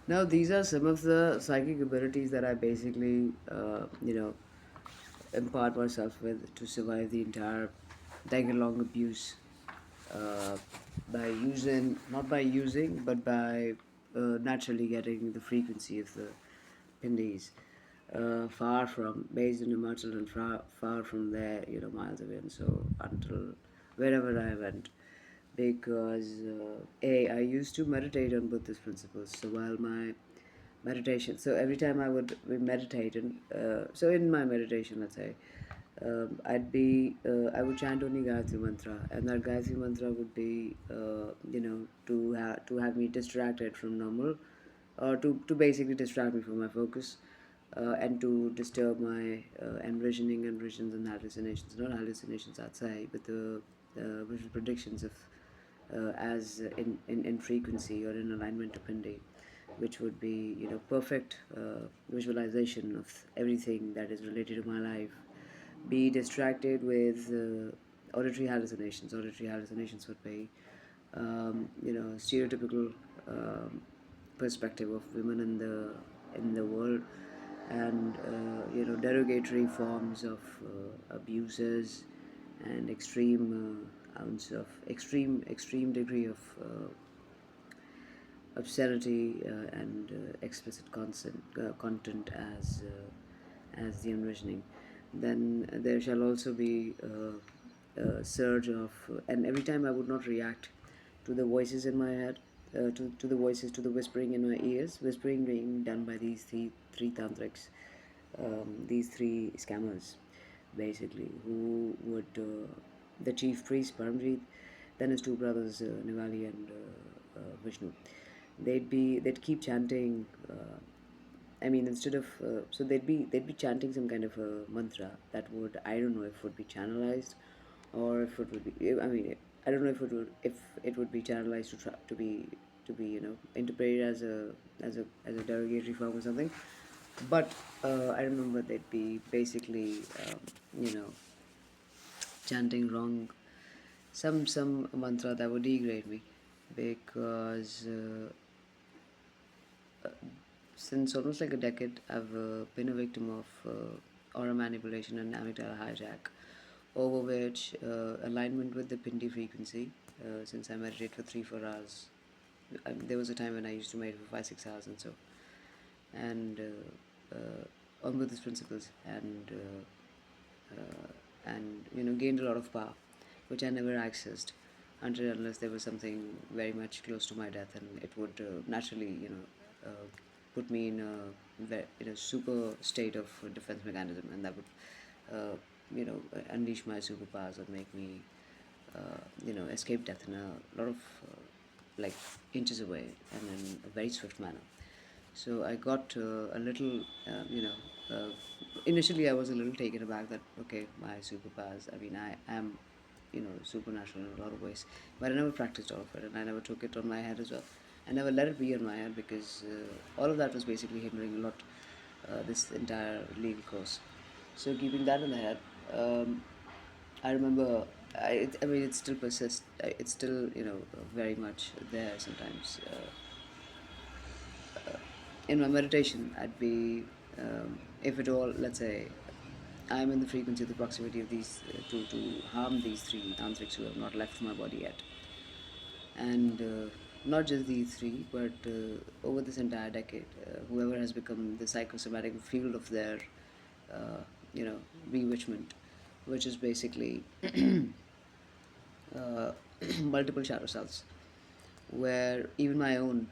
Now, these are some of the psychic abilities that I basically, impart myself with to survive the entire decade-long abuse, uh, by using, not by using, but by naturally getting the frequency of the Pindis, far from, based in Himachal and far from there, miles away, and so until wherever I went, because I used to meditate on Buddhist principles. So while my meditation, so every time I would be meditating, so in my meditation, let's say, I would chant only Gayatri Mantra, and that Gayatri Mantra would be, to have me distracted from normal, or to basically distract me from my focus, and to disturb my envisioning and visions and hallucinations, not hallucinations outside, but the visual predictions of, as in frequency or in alignment to Pindi, which would be, perfect visualization of everything that is related to my life. Be distracted with auditory hallucinations. Auditory hallucinations would be, stereotypical perspective of women in the world, and derogatory forms of abuses, and extreme ounce of extreme degree of obscenity, and explicit content as the envisioning. Then there shall also be a surge of, and every time I would not react to the voices in my head, to the voices, to the whispering in my ears, whispering being done by these three tantrics, these three scammers, basically, who would, the chief priest Paramjeet, then his two brothers, Nivali and Vishnu. They'd keep chanting. I mean, instead of, so they'd be chanting some kind of a mantra that would, I don't know if would be channelized, or if it would be, I mean, I don't know if it would be channelized to be interpreted as a derogatory form or something. But I remember they'd be basically, you know chanting wrong, some mantra that would degrade me, because since almost like a decade, I've been a victim of aura manipulation and amygdala hijack, over which alignment with the Pindi frequency, since I meditate for 3-4 hours. There was a time when I used to meditate for 5-6 hours, and so, and on Buddhist principles, and gained a lot of power, which I never accessed until unless there was something very much close to my death, and it would naturally, put me in a super state of defense mechanism, and that would, unleash my superpowers, or make me, escape death in a lot of, like, inches away, and in a very swift manner. So I got a little, initially I was a little taken aback that, okay, my superpowers, I mean, I am, supernatural in a lot of ways, but I never practiced all of it, and I never took it on my head as well. I never let it be on my head, because all of that was basically hindering a lot, this entire legal course. So keeping that in the head, I remember, I mean, it still persists. It's still, very much there sometimes. In my meditation, I'd be, if at all, let's say, I'm in the frequency of the proximity of these, to harm these three tantrics who have not left my body yet, and not just these three, but over this entire decade, whoever has become the psychosomatic field of their, uh, bewitchment, which is basically uh, multiple shadow cells, where even my own,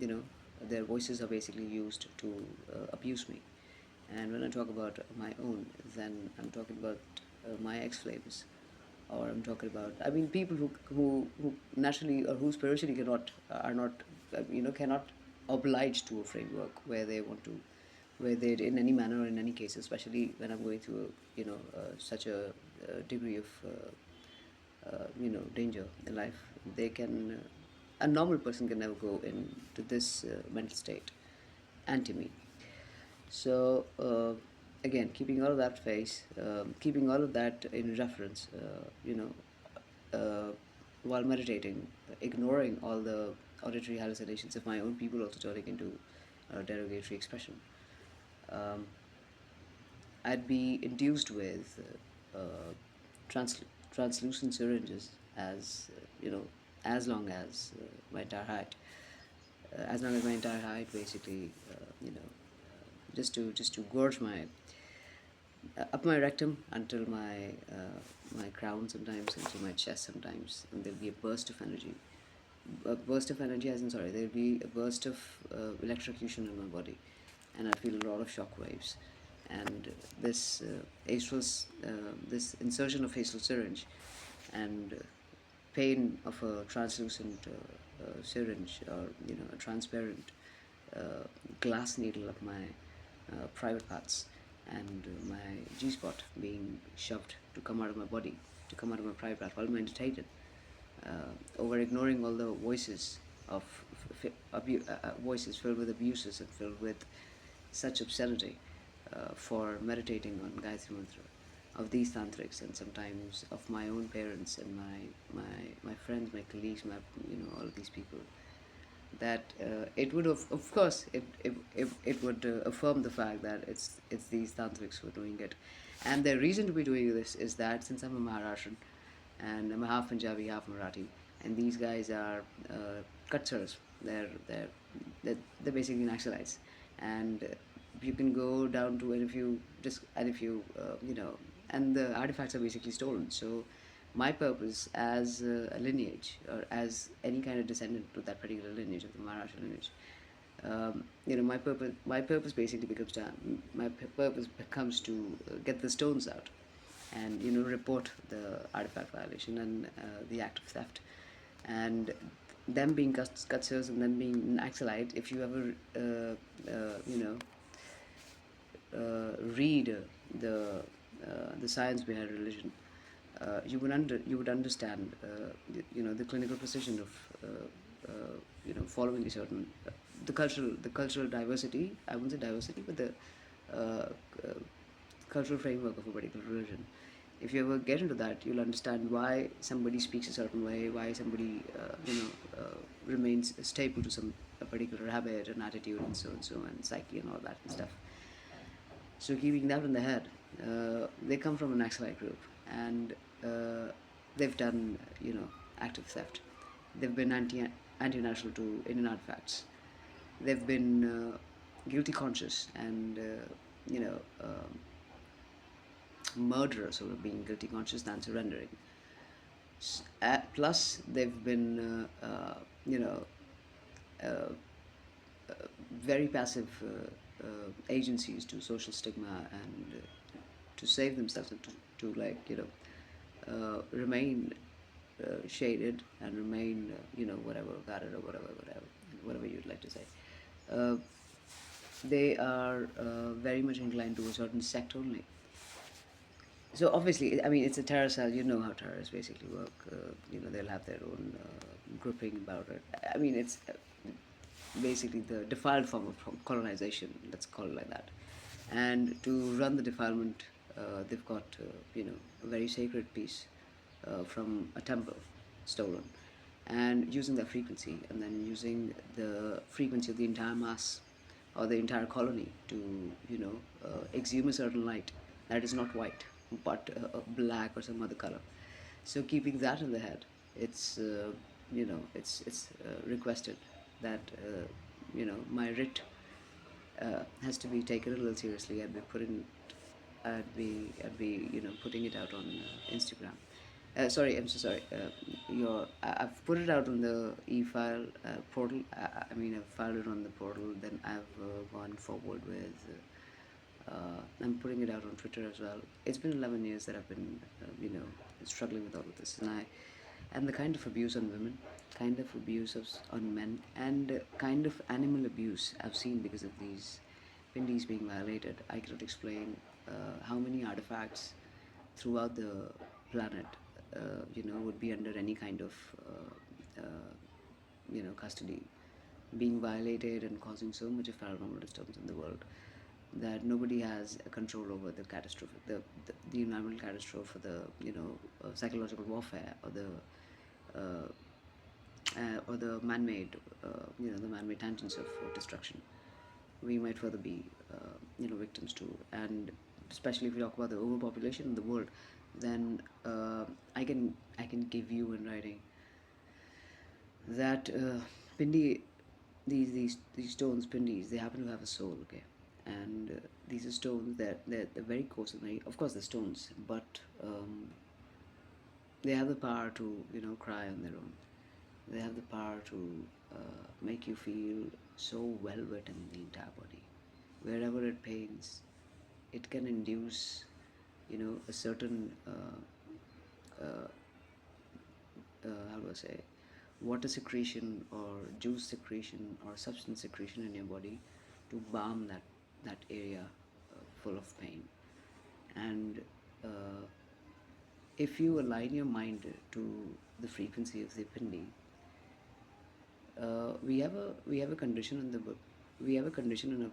you know, their voices are basically used to abuse me. And when I talk about my own, then I'm talking about my ex flames, or I'm talking about, I mean, people who naturally, or who spiritually cannot, are not, cannot oblige to a framework where they want to, where they, in any manner or in any case, especially when I'm going through, such a degree of, danger in life, they can, a normal person can never go into this mental state, anti me. So again, keeping all of that face, keeping all of that in reference, while meditating, ignoring all the auditory hallucinations of my own people also turning into derogatory expression. Um, I'd be induced with trans- translucent syringes as as long as my entire height, as long as my entire height, basically, just to gorge my up my rectum until my crown sometimes, until my chest sometimes, and there'll be a burst of energy. A burst of energy, as in, sorry, there'll be a burst of electrocution in my body, and I'd feel a lot of shock waves. And this insertion of facial syringe and pain of a translucent syringe, or a transparent uh, glass needle up my private parts, and my G spot being shoved to come out of my body, to come out of my private part while meditated, over ignoring all the voices of voices filled with abuses and filled with such obscenity, for meditating on Gayatri Mantra of these tantrics, and sometimes of my own parents and my friends, my colleagues, my all of these people, that it would of course it would affirm the fact that it's these tantrics who are doing it, and the reason to be doing this is that since I'm a Maharashtrian and I'm half Punjabi, half Marathi, and these guys are Kutchers. They're they're basically Naxalites, and you can go down to, and if you just and if you and the artifacts are basically stolen. So my purpose as a lineage, or as any kind of descendant to that particular lineage of the Maharashtra lineage, my purpose basically becomes to my purpose becomes to get the stones out, and report the artifact violation and the act of theft, and them being Kutchers and them being Naxalite. If you ever read the science behind religion, you would understand the clinical precision of following a certain the cultural diversity. I wouldn't say diversity, but the uh, uh, cultural framework of a particular religion. If you ever get into that, you'll understand why somebody speaks a certain way, why somebody remains stable to some a particular habit and attitude, and so and psyche and all that and stuff. So keeping that in the head, they come from an Naxalite group, and they've done active theft. They've been anti-national to Indian artifacts. They've been guilty conscious and you know murderers who are being guilty conscious than surrendering. Plus, they've been uh, very passive agencies to social stigma, and to save themselves, and to like remain shaded and remain whatever guarded, or whatever you'd like to say. Uh, they are very much inclined to a certain sect only. So obviously, I mean, it's a terror cell. You know how terrorists basically work. They'll have their own grouping about it. I mean, it's basically the defiled form of colonization. Let's call it like that. And to run the defilement, they've got a very sacred piece from a temple stolen, and using that frequency, and then using the frequency of the entire mass or the entire colony to exhume a certain light that is not white, but black or some other color. So keeping that in the head, it's requested that my writ has to be taken a little seriously. I'd be putting it out on Instagram. Sorry, I'm so sorry. I've put it out on the e-file portal. I mean, I've filed it on the portal. Then I've gone forward with. I'm putting it out on Twitter as well. It's been 11 years that I've been, struggling with all of this, and the kind of abuse on women, kind of abuse on men, and kind of animal abuse I've seen because of these pindis being violated. I cannot explain how many artifacts throughout the planet, would be under any kind of, custody, being violated and causing so much of paranormal disturbance in the world, that nobody has a control over the catastrophe, the environmental catastrophe, or the psychological warfare, or the uh, or the man-made, the man-made tangents of destruction, we might further be, victims to. And especially if we talk about the overpopulation in the world, then I can give you in writing that pindi, these stones, pindis, they happen to have a soul, okay, and these are stones that they're very coarse and very, of course, they're stones, but they have the power to cry on their own. They have the power to make you feel so velvet in the entire body. Wherever it pains, it can induce, a certain, how do I say, water secretion or juice secretion or substance secretion in your body to balm that area full of pain. And uh, if you align your mind to the frequency of the pindi, we have a condition in the we have a condition in a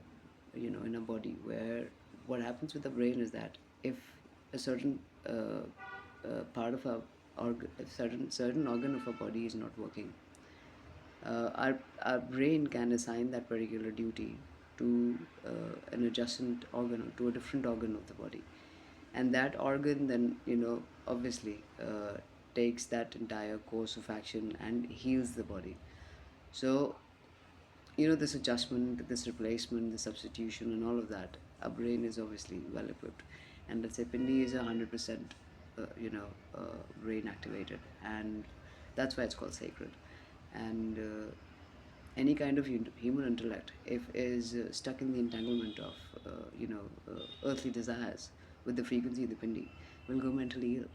in a body where what happens with the brain is that if a certain part of a certain organ of our body is not working, our brain can assign that particular duty to an adjacent organ or to a different organ of the body, and that organ then obviously takes that entire course of action and heals the body. So this adjustment, this replacement, the substitution, and all of that, our brain is obviously well equipped. And let's say Pindi is 100%, brain activated, and that's why it's called sacred. And any kind of human intellect, if is stuck in the entanglement of, earthly desires with the frequency of the Pindi, will go mentally ill,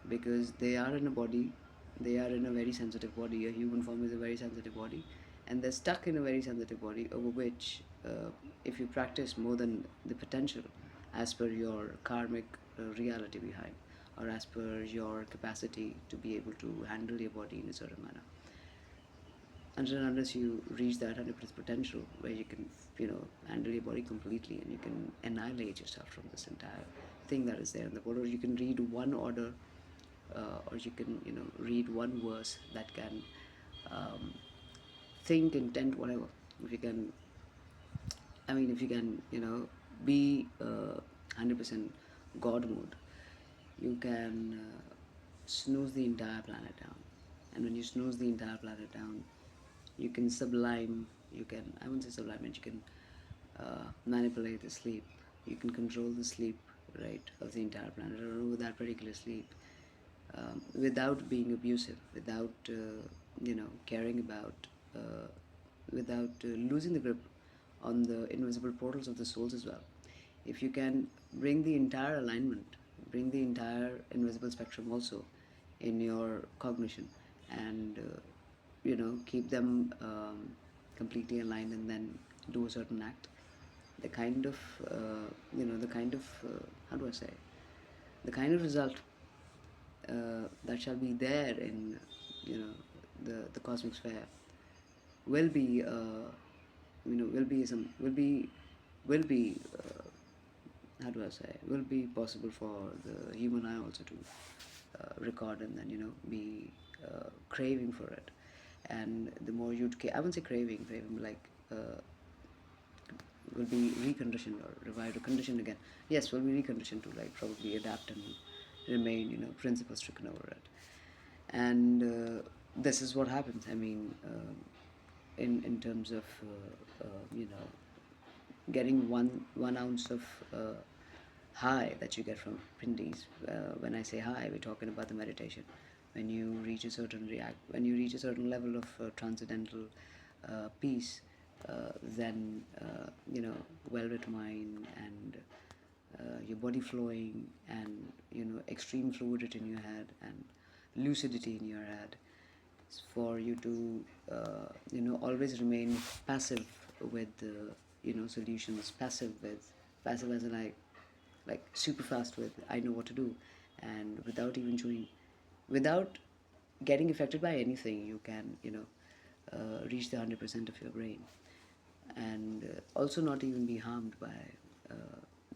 because they are in a body, they are in a very sensitive body. A human form is a very sensitive body, and they're stuck in a very sensitive body over which, if you practice more than the potential, as per your karmic reality behind, or as per your capacity to be able to handle your body in a certain manner, until and unless you reach that 100% potential where you can handle your body completely and you can annihilate yourself from this entire thing that is there in the world, or you can read one order, or you can read one verse that can think, intent, whatever. If you can, if you can be 100% god mode, you can snooze the entire planet down. And when you snooze the entire planet down, you can sublime, you can, I wouldn't say sublime, you can manipulate the sleep, you can control the sleep, right, of the entire planet, or over that particular sleep, without being abusive, without caring about, without losing the grip on the invisible portals of the souls as well. If you can bring the entire alignment, bring the entire invisible spectrum also in your cognition, and keep them completely aligned, and then do a certain act, the kind of the kind of how do I say, the kind of result that shall be there in the cosmic sphere will be will be some will be how do I say, will be possible for the human eye also to record, and then be craving for it. And the more I wouldn't say craving like will be reconditioned or revived or conditioned again. Yes, will be reconditioned to like probably adapt and remain principles stricken over it. And this is what happens. I mean, in terms of getting one ounce of high that you get from pindis. When I say high, we're talking about the meditation. When you reach a certain when you reach a certain level of transcendental peace, then velvet mind, and your body flowing, and extreme fluidity in your head, and lucidity in your head, for you to always remain passive with the solutions, passive as in like super fast with I know what to do, and without even chewing, without getting affected by anything, you can reach the 100% of your brain, and also not even be harmed by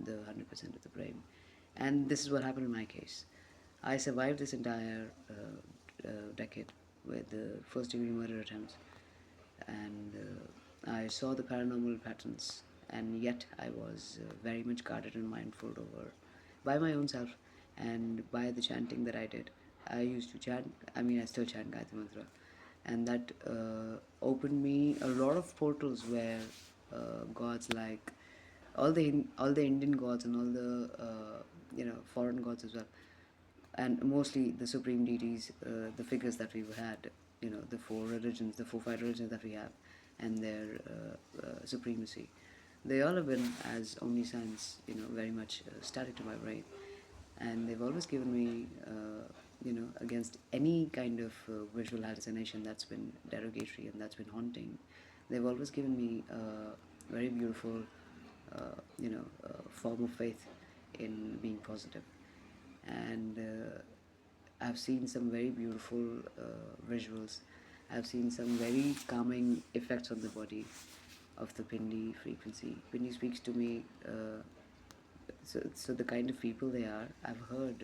the 100% of the brain. And this is what happened in my case. I survived this entire decade with first degree murder attempts, and I saw the paranormal patterns, and yet I was very much guarded and mindful over by my own self and by the chanting that I did. I used to chant, I mean, I still chant Gayatri Mantra, and that opened me a lot of portals where gods like all the Indian gods and all the foreign gods as well, and mostly the supreme deities, the figures that we've had, the four religions, the four five religions that we have, and their supremacy. They all have been as omniscience, very much static to my brain, and they've always given me, against any kind of visual hallucination that's been derogatory and that's been haunting. They've always given me a very beautiful, form of faith in being positive. And I've seen some very beautiful visuals. I've seen some very calming effects on the body of the Pindi frequency. Pindi speaks to me. So the kind of people they are, I've heard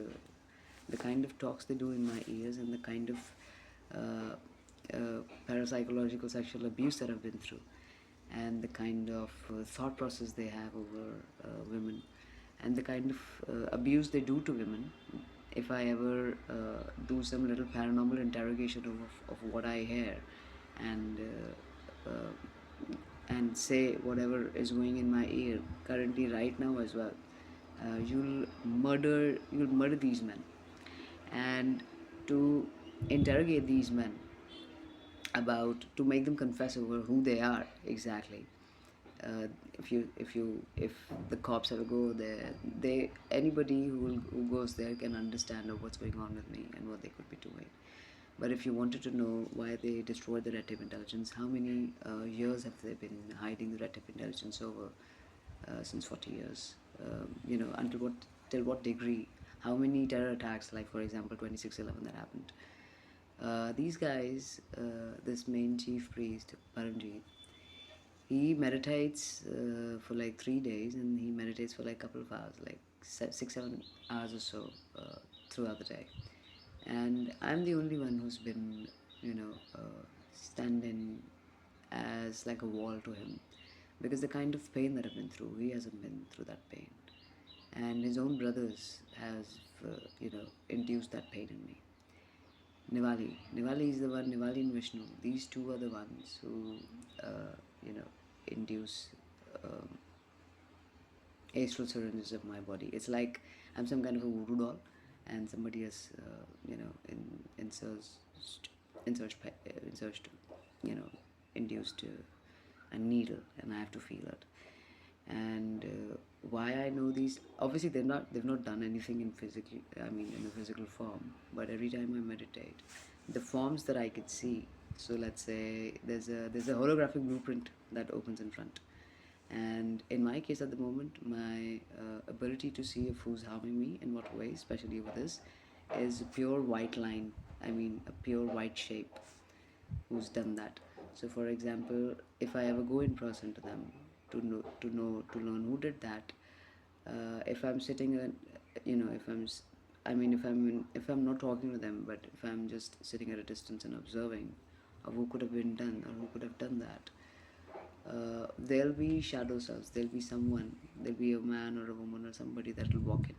the kind of talks they do in my ears, and the kind of parapsychological sexual abuse that I've been through, and the kind of thought process they have over women, and the kind of abuse they do to women. If I ever do some little paranormal interrogation of what I hear, and say whatever is going in my ear currently right now as well, you'll murder these men. And to interrogate these men, about to make them confess over who they are exactly. If the cops ever go there, anybody who goes there can understand of what's going on with me and what they could be doing. But if you wanted to know why they destroyed the Red Tape Intelligence, how many years have they been hiding the Red Tape Intelligence over? Since 40 years. Till what degree? How many terror attacks, like for example 26/11 that happened? These guys, this main chief priest, Paramjeet, he meditates for like 3 days, and he meditates for like a couple of hours, like 6-7 hours or so throughout the day. And I'm the only one who's been, standing as like a wall to him, because the kind of pain that I've been through, he hasn't been through that pain, and his own brothers has, induced that pain in me. Nivali is the one. Nivali and Vishnu. These two are the ones who, induce um, astral syringes of my body. It's like I'm some kind of a voodoo doll, and somebody has, inserted, induced a needle, and I have to feel it. And why I know these? Obviously, they've not done anything in a physical form. But every time I meditate, the forms that I could see. So let's say there's a holographic blueprint that opens in front. And in my case at the moment, my ability to see if who's harming me in what way, especially with this, is a pure white line. I mean, a pure white shape. Who's done that? So, for example, if I ever go in person to them to learn who did that, if I'm sitting, if if I'm not talking to them, but if I'm just sitting at a distance and observing of who could have been done or who could have done that, there'll be shadow selves. There'll be a man or a woman or somebody that will walk in,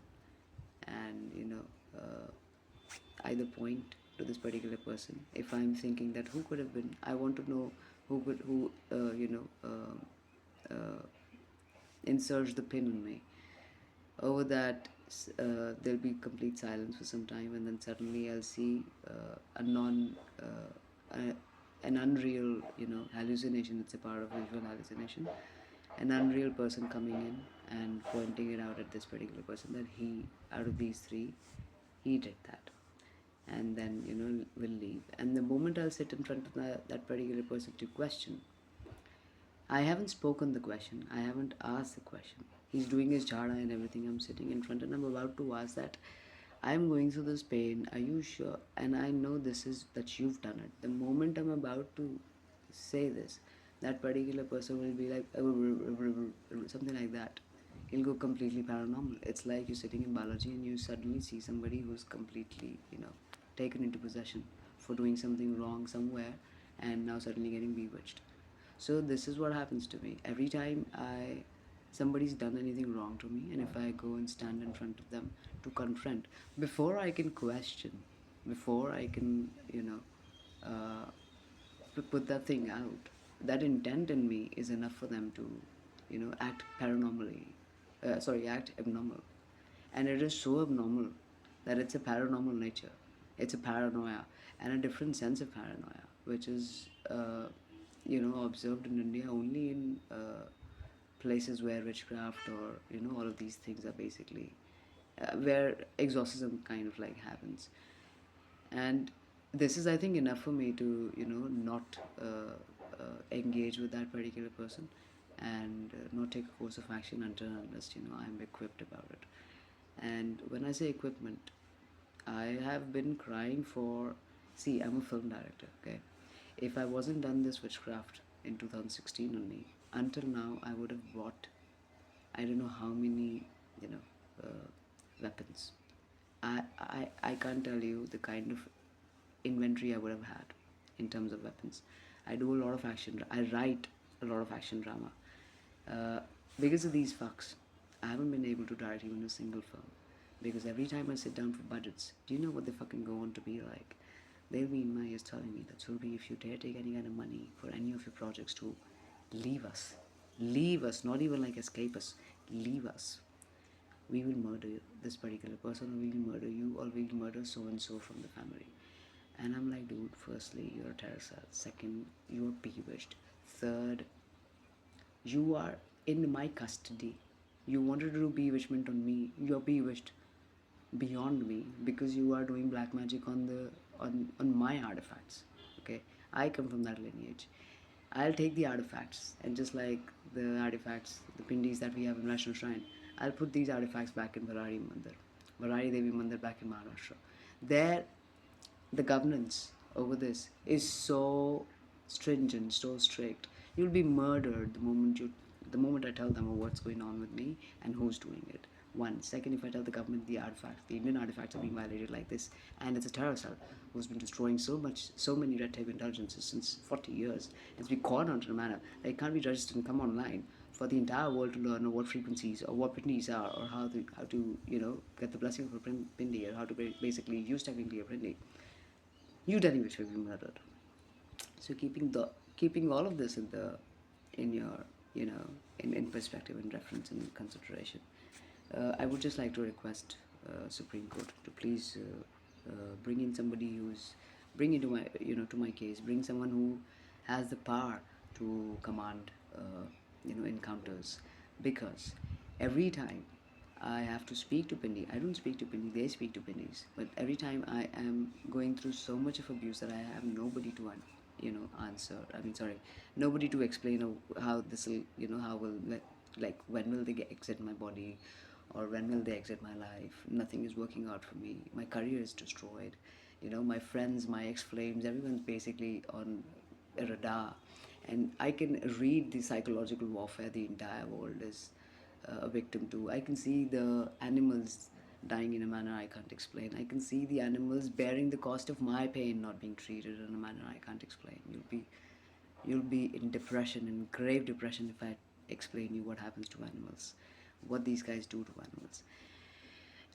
and either point to this particular person. If I'm thinking that who could have been, I want to know who inserts the pin in me. Over that, there'll be complete silence for some time, and then suddenly I'll see an unreal, hallucination. It's a part of visual hallucination. An unreal person coming in and pointing it out at this particular person that he, out of these three, he did that, and then will leave. And the moment I'll sit in front of that particular person to question, I haven't spoken the question, I haven't asked the question. He's doing his jhada and everything. I'm sitting in front and I'm about to ask that, I'm going through this pain, are you sure? And I know that you've done it. The moment I'm about to say this, that particular person will be like something like that. He'll go completely paranormal. It's like you're sitting in Balaji and you suddenly see somebody who's completely, taken into possession for doing something wrong somewhere, and now suddenly getting bewitched. So this is what happens to me every time somebody's done anything wrong to me, and if I go and stand in front of them to confront, before I can question, before I can, uh, put that thing out, that intent in me is enough for them to, act paranormally, act abnormal. And it is so abnormal that it's a paranormal nature. It's a paranoia and a different sense of paranoia, which is, observed in India only in places where witchcraft or, all of these things are basically, where exorcism kind of like happens. And this is, I think, enough for me to, not engage with that particular person, and not take a course of action until and unless, I'm equipped about it. And when I say equipment, I have been crying for, see, I'm a film director, okay? If I wasn't done this witchcraft in 2016 only, until now I would have bought, I don't know how many, you know weapons. I can't tell you the kind of inventory I would have had in terms of weapons. I do a lot of action. I write a lot of action drama. Uh, because of these fucks, I haven't been able to direct even a single film. Because every time I sit down for budgets, do you know what they fucking go on to be like? They'll be in my ears telling me that, Surbi, if you dare take any kind of money for any of your projects, to leave us. Leave us, not even like escape us. Leave us. We will murder this particular person, or we will murder you, or we will murder so and so from the family. And I'm like, dude, firstly, you're a terror cell. Second, you're bewitched. Third, you are in my custody. You wanted to do bewitchment on me. You're bewitched beyond me because you are doing black magic on my artifacts. Okay, I come from that lineage. I'll take the artifacts, and just like the artifacts, the pindis that we have in National Shrine, I'll put these artifacts back in Varari Mandir, Varari Devi Mandir back in Maharashtra. There, the governance over this is so stringent, so strict. You'll be murdered the moment I tell them what's going on with me and who's doing it. One. Second, if I tell the government the Indian artifacts are being violated like this, and it's a terror cell who's been destroying so many red tape intelligences since 40 years, it's been cornered in a manner that it can't be registered and come online for the entire world to learn what frequencies or what pindis are, or how to get the blessing of a pindi, or how to basically use technically a pindi. You'd anyway will be murdered. So keeping all of this in your in perspective and reference and consideration, I would just like to request Supreme Court to please bring in somebody bring into my to my case, bring someone who has the power to command encounters, because every time I have to speak to Pindi, I don't speak to Pindi, they speak to Pindis. But every time I am going through so much of abuse that I have nobody to answer. I mean, sorry, nobody to explain how this will, how will, like, when will they exit my body, or when will they exit my life. Nothing is working out for me. My career is destroyed. My friends, my ex-flames, everyone's basically on a radar. And I can read the psychological warfare the entire world is a victim to. I can see the animals dying in a manner I can't explain. I can see the animals bearing the cost of my pain not being treated in a manner I can't explain. You'll be in depression, in grave depression, if I explain you what happens to animals, what these guys do to animals.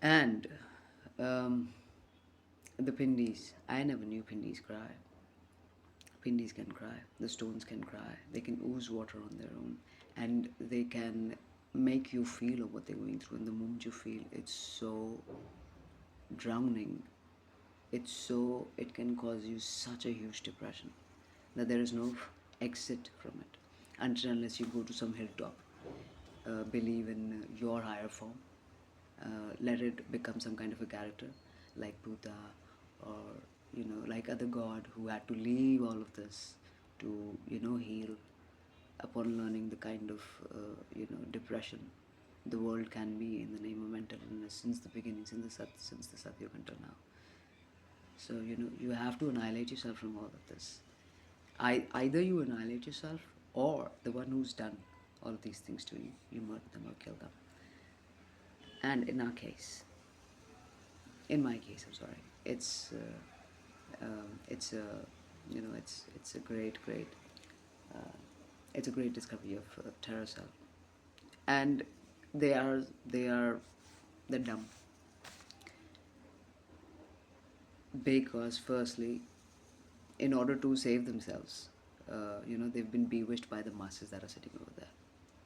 And the pindis, I never knew pindis cry. Pindis can cry, the stones can cry, they can ooze water on their own, and they can make you feel of what they're going through. And the moment you feel, it's so drowning, it can cause you such a huge depression that there is no exit from it until unless you go to some hilltop, believe in your higher form, let it become some kind of a character like Buddha, or like other god who had to leave all of this to heal upon learning the kind of depression the world can be in the name of mental illness since the beginning, since the Satyug until now. So you have to annihilate yourself from all of this. Either you annihilate yourself, or the one who's done all of these things to you, you murder them or kill them. And in my case, I'm sorry, it's It's a, it's a great uh, it's a great discovery of Terracell. And they are they are they're dumb because firstly, in order to save themselves, they've been bewitched by the masses that are sitting over there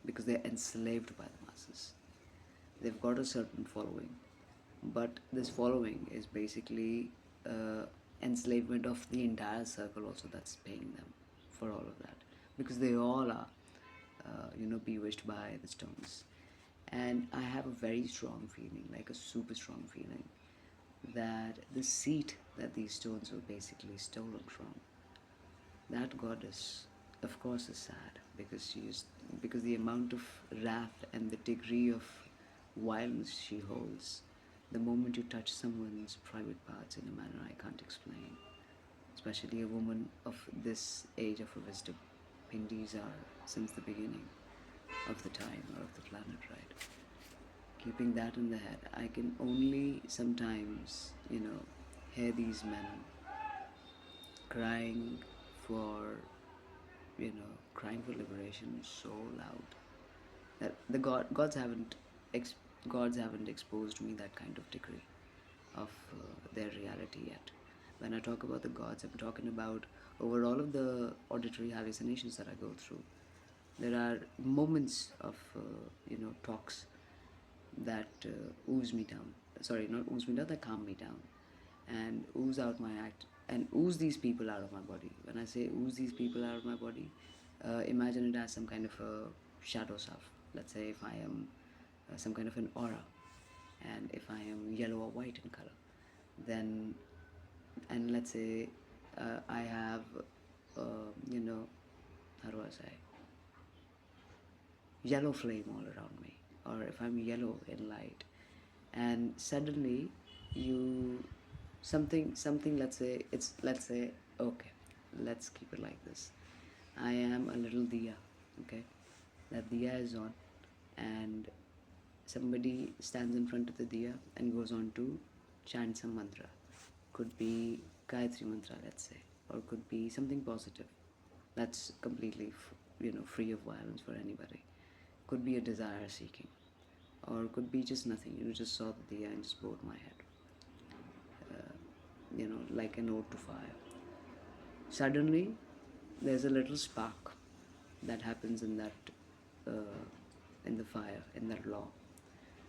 because they're enslaved by the masses. They've got a certain following, but this following is basically uh, enslavement of the entire circle also that's paying them for all of that, because they all are bewitched by the stones. And I have a very strong feeling, like a super strong feeling, that the seat that these stones were basically stolen from, that goddess, of course, is sad because because the amount of wrath and the degree of violence she holds. The moment you touch someone's private parts in a manner I can't explain, especially a woman of this age of wisdom. Hindis are since the beginning of the time or of the planet, right? Keeping that in the head, I can only sometimes, hear these men crying for, crying for liberation so loud that the ex- gods haven't exposed me that kind of degree of their reality yet. When I talk about the gods, I'm talking about over all of the auditory hallucinations that I go through. There are moments of talks that ooze me down. Sorry, not ooze me down. That calm me down, and ooze out my act and ooze these people out of my body. When I say ooze these people out of my body, imagine it as some kind of a shadow self. Let's say if I am some kind of an aura, and if I am yellow or white in color, then, and let's say I have, how do I say, yellow flame all around me, or if I'm yellow in light, and suddenly you something, let's say, okay, let's keep it like this. I am a little diya, okay? That diya is on, and somebody stands in front of the diya and goes on to chant some mantra. Could be Gayatri mantra, let's say, or could be something positive that's completely free of violence for anybody. Could be a desire seeking, or could be just nothing. You just saw the diya and just bowed my head, like an ode to fire. Suddenly, there's a little spark that happens in in the fire, in that law.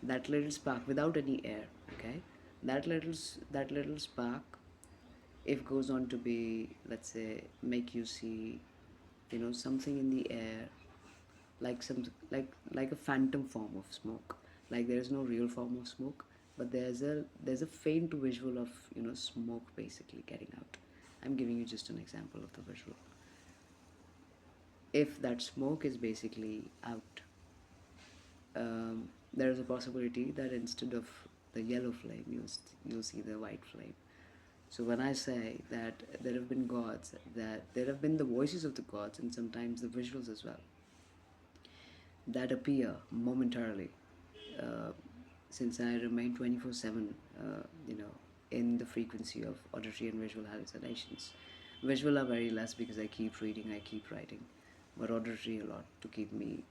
That little spark, without any air, okay? That little spark, if goes on to be, let's say, make you see, something in the air, like like a phantom form of smoke. Like there is no real form of smoke, but there's a faint visual of smoke basically getting out. I'm giving you just an example of the visual. If that smoke is basically out, there is a possibility that instead of the yellow flame, you'll see the white flame. So when I say that there have been gods, that there have been the voices of the gods and sometimes the visuals as well, that appear momentarily, uh, since I remain 24/7, in the frequency of auditory and visual hallucinations. Visual are very less because I keep reading, I keep writing, but auditory a lot to keep me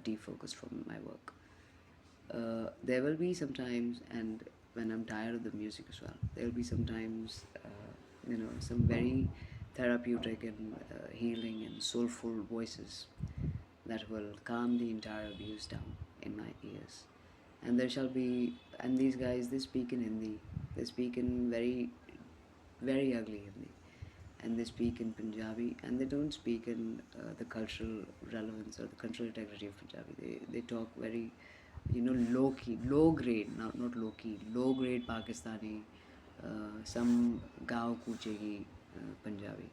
defocused from my work. There will be sometimes, and when I'm tired of the music as well, there will be sometimes, some very therapeutic and healing and soulful voices that will calm the entire abuse down in my ears. And there shall be, and these guys, they speak in Hindi, they speak in very, very ugly Hindi, and they speak in Punjabi, and they don't speak in the cultural relevance or the cultural integrity of Punjabi. They talk very, low key, low grade, not low key, low grade Pakistani, some Gao Kuchegi Punjabi.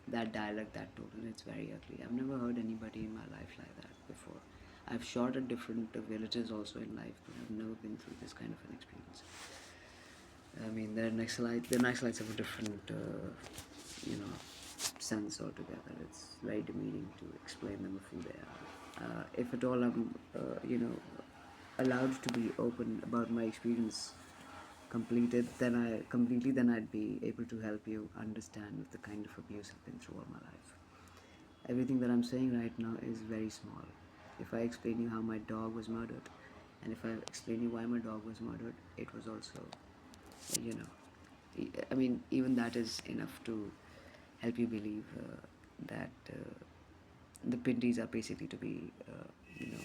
That dialect, that tone, and it's very ugly. I've never heard anybody in my life like that before. I've shot at different villages also in life, but I've never been through this kind of an experience. I mean, the Naxalites have a different, you know, sense altogether. It's very demeaning to explain them of who they are. If at all I'm, allowed to be open about my experience then I'd be able to help you understand the kind of abuse I've been through all my life. Everything that I'm saying right now is very small. If I explain you how my dog was murdered, and if I explain you why my dog was murdered, it was also, you know, I mean, even that is enough to help you believe that the pindis are basically to be, you know,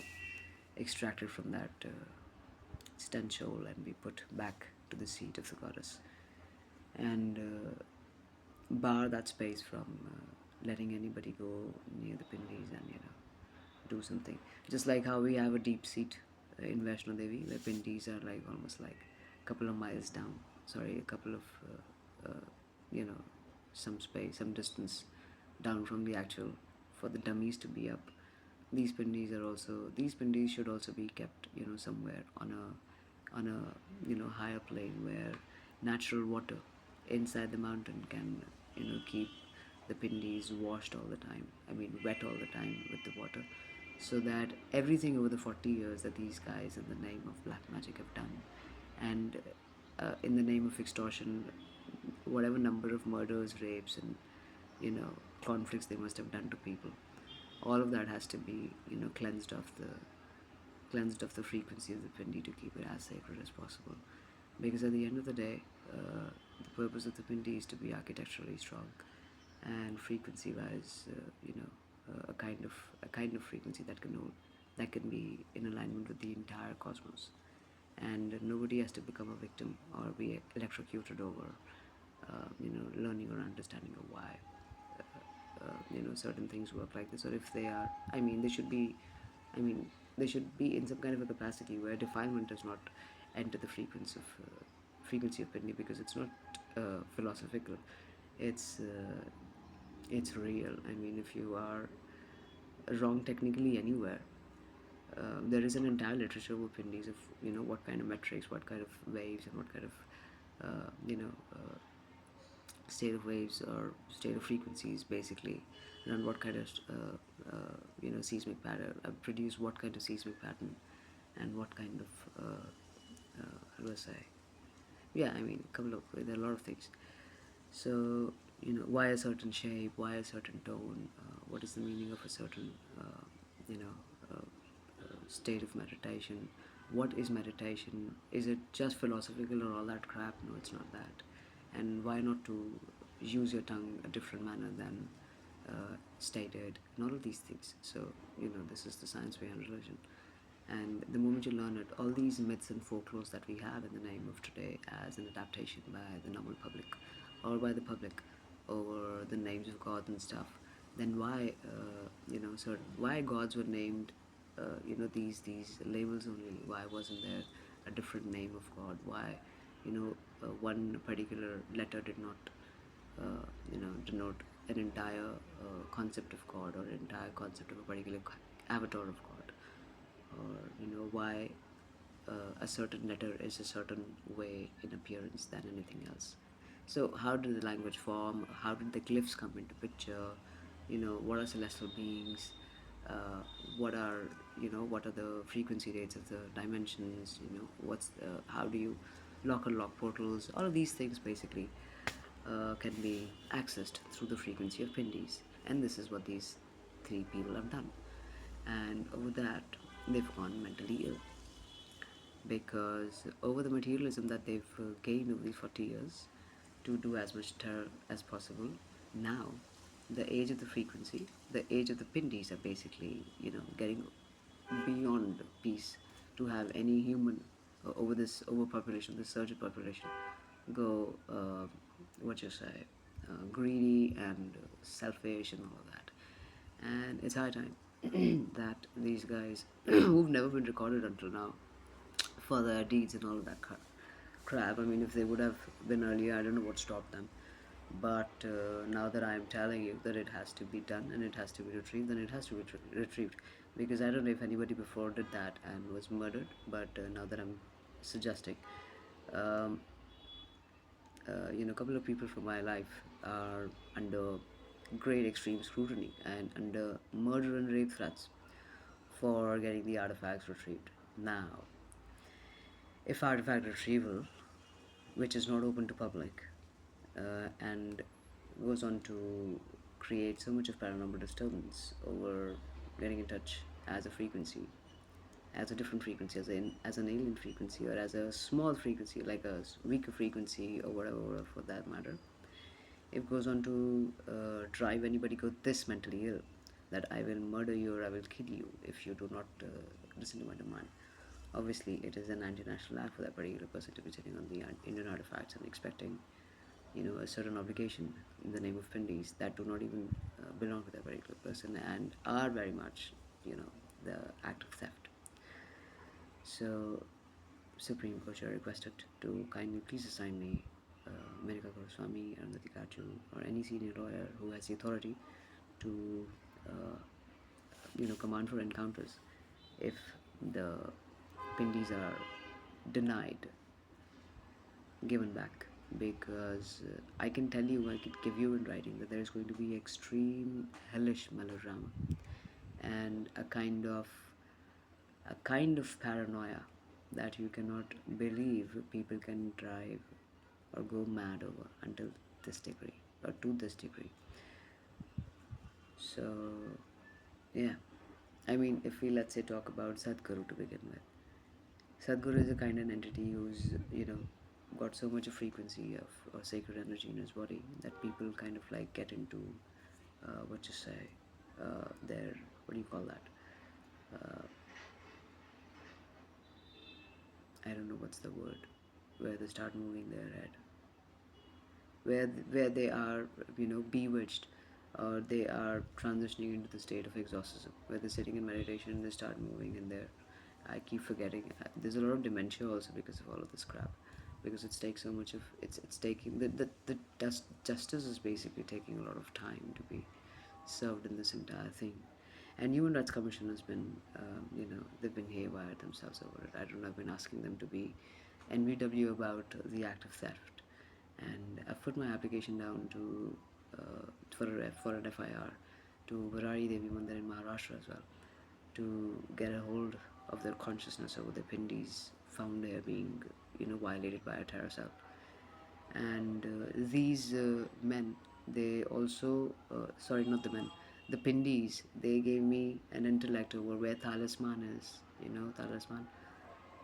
extracted from that stench hole and be put back to the seat of the goddess, and bar that space from letting anybody go near the pindis and, you know, do something. Just like how we have a deep seat in Vaishno Devi, where pindis are like almost like a couple of miles down. Sorry, a couple of you know, some space, some distance down from the actual, for the dummies to be up. These pindis should also be kept, you know, somewhere on a, you know, higher plane where natural water inside the mountain can, you know, keep the pindis washed all the time. I mean, wet all the time with the water, so that everything over the 40 years that these guys in the name of black magic have done, and in the name of extortion, whatever number of murders, rapes, and, you know, conflicts they must have done to people, all of that has to be, you know, cleansed of the frequency of the pindi to keep it as sacred as possible. Because at the end of the day, the purpose of the pindi is to be architecturally strong, and frequency-wise, you know, a kind of frequency that can be in alignment with the entire cosmos, and nobody has to become a victim or be electrocuted over, you know, learning or understanding of why, you know, certain things work like this, or if they are, I mean, I mean, they should be in some kind of a capacity where defilement does not enter the frequency of Pindi, because it's not philosophical. It's uh, it's real. I mean, if you are wrong technically anywhere, there is an entire literature of Pindis of, you know, what kind of metrics, what kind of waves, and what kind of you know, state of waves or state of frequencies basically, and what kind of you know, seismic pattern produce what kind of seismic pattern, and what kind of how do I say, yeah, I mean, there are a lot of things. So, you know, why a certain shape, why a certain tone, what is the meaning of a certain you know, state of meditation, what is meditation, is it just philosophical or all that crap? No, it's not that. And why not to use your tongue a different manner than stated, and all of these things. So, you know, this is the science behind religion. And the moment you learn it, all these myths and folklores that we have in the name of today as an adaptation by the normal public, or by the public, over the names of gods and stuff, then why, you know, why gods were named, you know, these labels only? Why wasn't there a different name of God? Why, you know, one particular letter did not, you know, denote an entire concept of God, or an entire concept of a particular avatar of God, or, you know, why a certain letter is a certain way in appearance than anything else. So how did the language form? How did the glyphs come into picture? You know, what are celestial beings? Uh, what are the frequency rates of the dimensions? You know, how do you lock and lock portals? All of these things basically can be accessed through the frequency of pindis, and this is what these three people have done. And over that, they've gone mentally ill, because over the materialism that they've gained over these 40 years to do as much terror as possible, now the age of the frequency, the age of the pindis are basically, you know, getting beyond peace to have any human over this overpopulation, this surge of population, go, what you say, greedy and selfish and all of that. And it's high time that these guys who've never been recorded until now for their deeds and all of that crap. I mean, if they would have been earlier, I don't know what stopped them. But now that I am telling you that it has to be done and it has to be retrieved, then it has to be retrieved. Because I don't know if anybody before did that and was murdered, but now that I'm suggesting, um, you know, a couple of people from my life are under great extreme scrutiny and under murder and rape threats for getting the artifacts retrieved. Now, if artifact retrieval which is not open to public, and goes on to create so much of paranormal disturbance over getting in touch as a frequency, as a different frequency, as an alien frequency, or as a small frequency, like a weaker frequency, or whatever for that matter. It goes on to drive anybody go this mentally ill, that I will murder you or I will kill you if you do not listen to my demand. Obviously, it is an anti-national act for that particular person to be sitting on the Indian artifacts and expecting, a certain obligation in the name of Pindis that do not even belong to that particular person and are very much, the act of theft. So, Supreme Court, are requested to kindly please assign me Menika Goswami, Arundhati Kaju, or any senior lawyer who has the authority to, command for encounters if the Pindis are denied, given back. Because I can tell you, I could give you in writing that there is going to be extreme hellish melodrama and a kind of paranoia that you cannot believe people can drive or go mad over until this degree or to this degree. So, yeah. I mean, if we let's say talk about Sadhguru to begin with, Sadhguru is a kind of entity who's, got so much of frequency of or sacred energy in his body that people kind of like get into, what you say, their, what do you call that? Uh, I don't know what's the word, where they start moving their head, where they are, bewitched, or they are transitioning into the state of exorcism, where they're sitting in meditation and they start moving in there. I keep forgetting. There's a lot of dementia also because of all of this crap, because it's takes so much of it's taking the justice is basically taking a lot of time to be served in this entire thing. And Human Rights Commission has been, they've been haywire themselves over it. I don't know, I've been asking them to be NVW about the act of theft, and I've put my application down to for an FIR to Varari Devi Mandir in Maharashtra as well, to get a hold of their consciousness over the Pindis found there being, violated by a terror cell. And these men, they also, sorry, not the men, the Pindis, they gave me an intellect over where Talisman is. Talisman.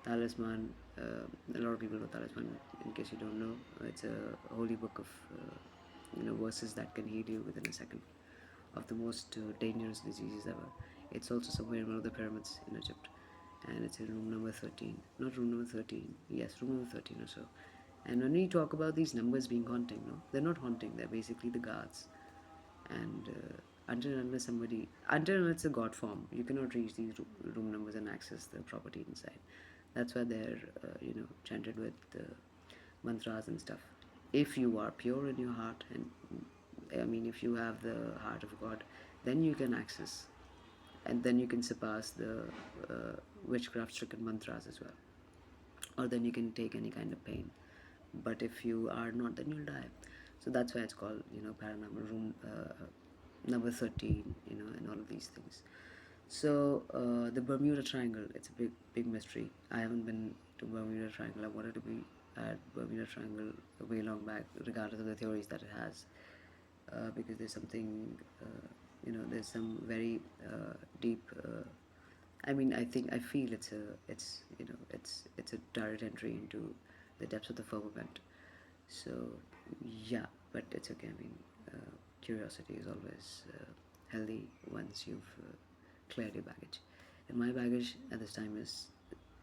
Talisman, a lot of people know Talisman. In case you don't know, it's a holy book of, verses that can heal you within a second of the most dangerous diseases ever. It's also somewhere in one of the pyramids in Egypt, and it's in room number 13. Not room number 13. Yes, room number 13 or so. And when we talk about these numbers being haunting, no, they're not haunting. They're basically the guards. And until it's a god form, you cannot reach these room numbers and access the property inside. That's why they're, chanted with mantras and stuff. If you are pure in your heart, and I mean, if you have the heart of God, then you can access, and then you can surpass the witchcraft-stricken mantras as well. Or then you can take any kind of pain. But if you are not, then you'll die. So that's why it's called, paranormal room number 13, and all of these things. So the Bermuda Triangle, it's a big mystery. I haven't been to Bermuda Triangle. I wanted to be at Bermuda Triangle way long back, regardless of the theories that it has, because there's something, there's some very deep. I feel it's a direct entry into the depths of the firmament. So yeah, but it's okay. Curiosity is always healthy once you've cleared your baggage. And my baggage at this time is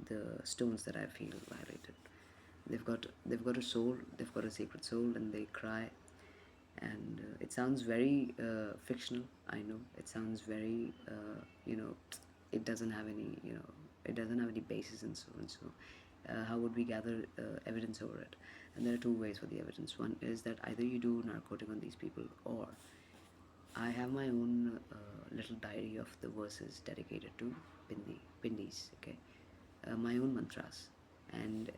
the stones that I feel violated. They've got a soul. They've got a sacred soul, and they cry. And it sounds very fictional. I know it sounds very it doesn't have any it doesn't have any basis and so and so. How would we gather evidence over it? And there are two ways for the evidence. One is that either you do narcotic on these people, or I have my own little diary of the verses dedicated to Pindis, okay, my own mantras, and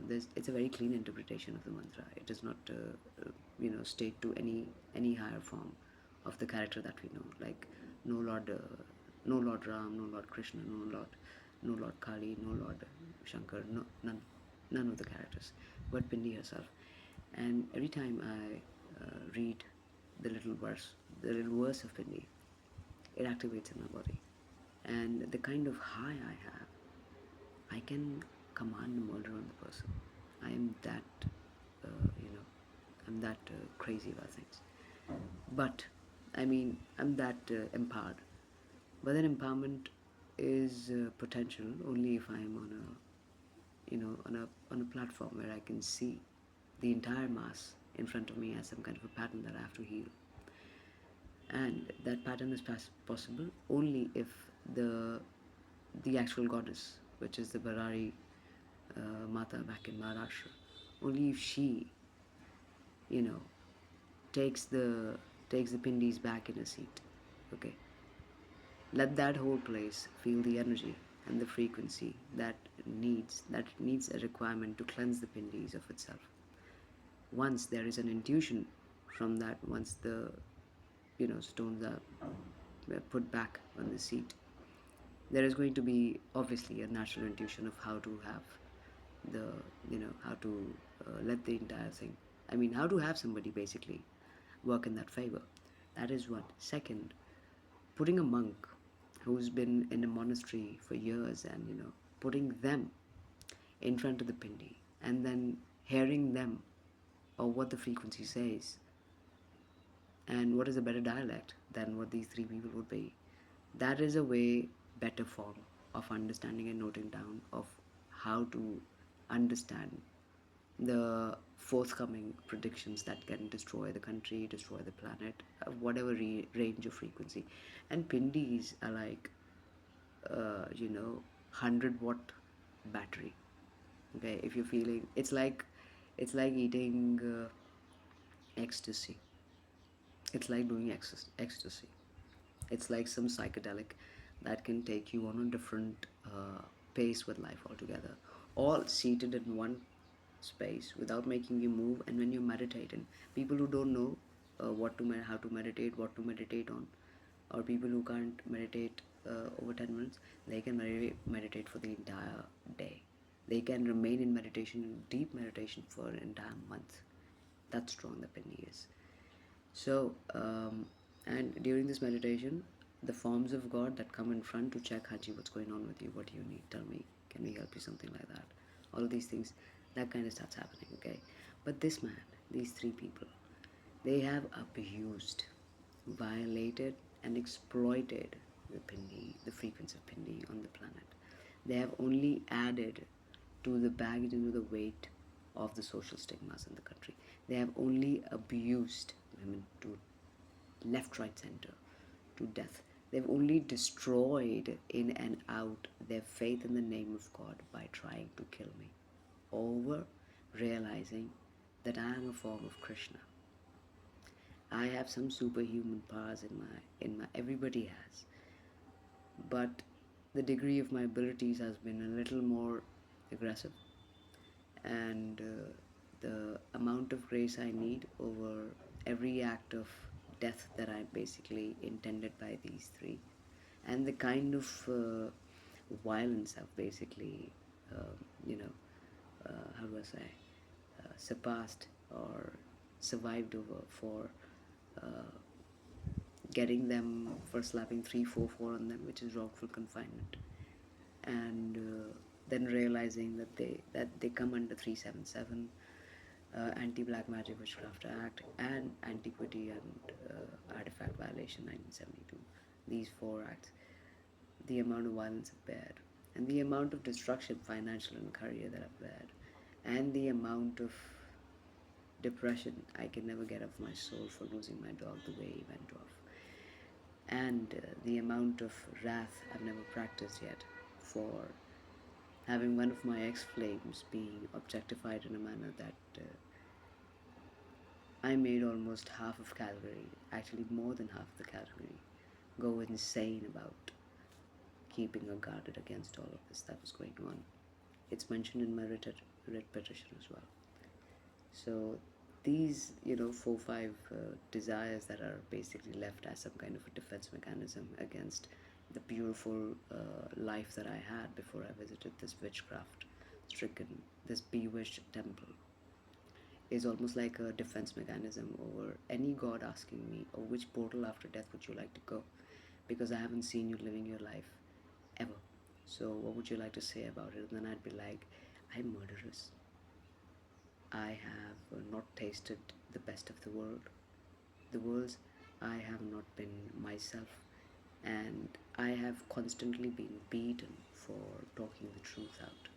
it's a very clean interpretation of the mantra. It does not, state to any higher form of the character that we know, like no Lord Ram, no Lord Krishna, no Lord Kali, no Lord Shankar, no none. none of the characters, but Pindi herself. And every time I read the little verse, the little verse of Pindi, it activates in my body. And the kind of high I have, I can command a murder on the person. I am that, I'm that crazy about things. But, I mean, I'm that empowered. But then empowerment is potential only if I'm on a platform where I can see the entire mass in front of me as some kind of a pattern that I have to heal. And that pattern is possible only if the the actual goddess, which is the Barari Mata back in Maharashtra, only if she, you know, takes the takes the Pindis back in a seat. Okay, let that whole place feel the energy and the frequency that needs a requirement to cleanse the Pindis of itself. Once there is an intuition from that, once the stones are put back on the seat, there is going to be obviously a natural intuition of how to have the how to let the entire thing, I mean, how to have somebody basically work in that favor. That is one. Second, putting a monk who's been in a monastery for years and putting them in front of the pindi and then hearing them or what the frequency says, and what is a better dialect than what these three people would be. That is a way better form of understanding and noting down of how to understand the forthcoming predictions that can destroy the country, destroy the planet, whatever range of frequency. And pindis are like, 100-watt battery. Okay, if you're feeling, it's like eating ecstasy. It's like doing ecstasy. It's like some psychedelic that can take you on a different pace with life altogether, all seated in one space without making you move. And when you're meditating, people who don't know how to meditate, what to meditate on, or people who can't meditate over 10 minutes, they can meditate for the entire day. They can remain in meditation, deep meditation, for an entire month. That's strong the Pindi is. So, and during this meditation, the forms of God that come in front to check, Haji, what's going on with you? What do you need? Tell me. Can we help you? Something like that. All of these things, that kind of starts happening, okay? But this man, these three people, they have abused, violated, and exploited the Pindi, the frequency of Pindi on the planet. They have only added to the baggage and to the weight of the social stigmas in the country. They have only abused women to left, right, center, to death. They've only destroyed in and out their faith in the name of God by trying to kill me, over realizing that I am a form of Krishna. I have some superhuman powers in my everybody has, but the degree of my abilities has been a little more aggressive, and the amount of grace I need over every act of death that I basically intended by these three, and the kind of violence I've basically, how do I say, surpassed or survived over for uh, getting them for slapping 344 on them, which is wrongful confinement, and then realizing that they come under 377, Anti-Black Magic Witchcraft Act, and Antiquity and Artifact Violation 1972. These four acts, the amount of violence I've bared, and the amount of destruction, financial and career, that I've bared, and the amount of depression I can never get off my soul for losing my dog the way he went off, and the amount of wrath I've never practiced yet for having one of my ex-flames being objectified in a manner that I made almost half of Calgary, actually more than half the Calgary, go insane about keeping her guarded against all of this that was going on. It's mentioned in my writ petition as well. So these, 4, 5 desires that are basically left as some kind of a defense mechanism against the beautiful life that I had before I visited this witchcraft stricken, this bewitched temple, is almost like a defense mechanism over any god asking me, oh, which portal after death would you like to go? Because I haven't seen you living your life ever. So what would you like to say about it? And then I'd be like, I'm murderous. I have not tasted the best of the world. The worlds, I have not been myself, and I have constantly been beaten for talking the truth out.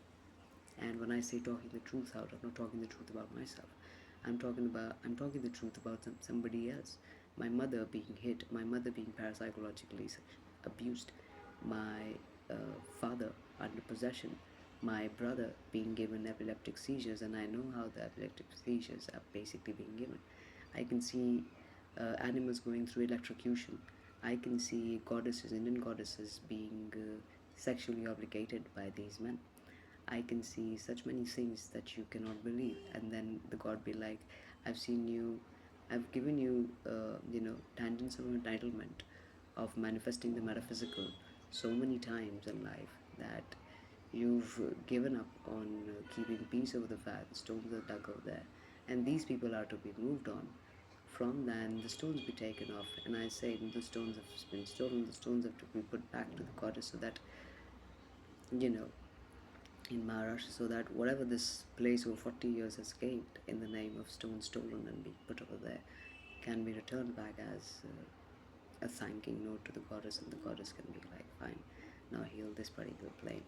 And when I say talking the truth out, I'm not talking the truth about myself. I'm talking the truth about somebody else. My mother being hit, my mother being parapsychologically abused, my father under possession, my brother being given epileptic seizures, and I know how the epileptic seizures are basically being given. I can see animals going through electrocution. I can see goddesses, Indian goddesses, being sexually obligated by these men. I can see such many things that you cannot believe, and then the God be like, I've seen you, I've given you, tangents of entitlement, of manifesting the metaphysical so many times in life that you've given up on keeping peace over the fact the stones are dug over there, and these people are to be moved on. From then, the stones be taken off, and I say the stones have been stolen. The stones have to be put back to the goddess, so that you know in Maharashtra, so that whatever this place over 40 years has gained in the name of stone stolen and being put over there can be returned back as a thanking note to the goddess, and the goddess can be like, fine, now heal this particular plane.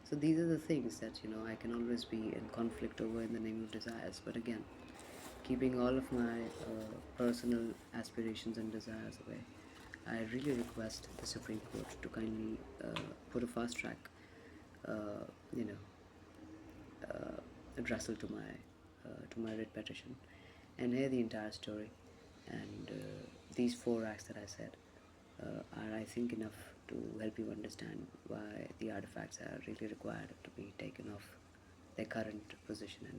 So these are the things that I can always be in conflict over in the name of desires. But again, keeping all of my personal aspirations and desires away, I really request the Supreme Court to kindly put a fast track, uh, you know, addressal to my writ petition, and hear the entire story. And these four acts that I said are, I think, enough to help you understand why the artifacts are really required to be taken off their current position and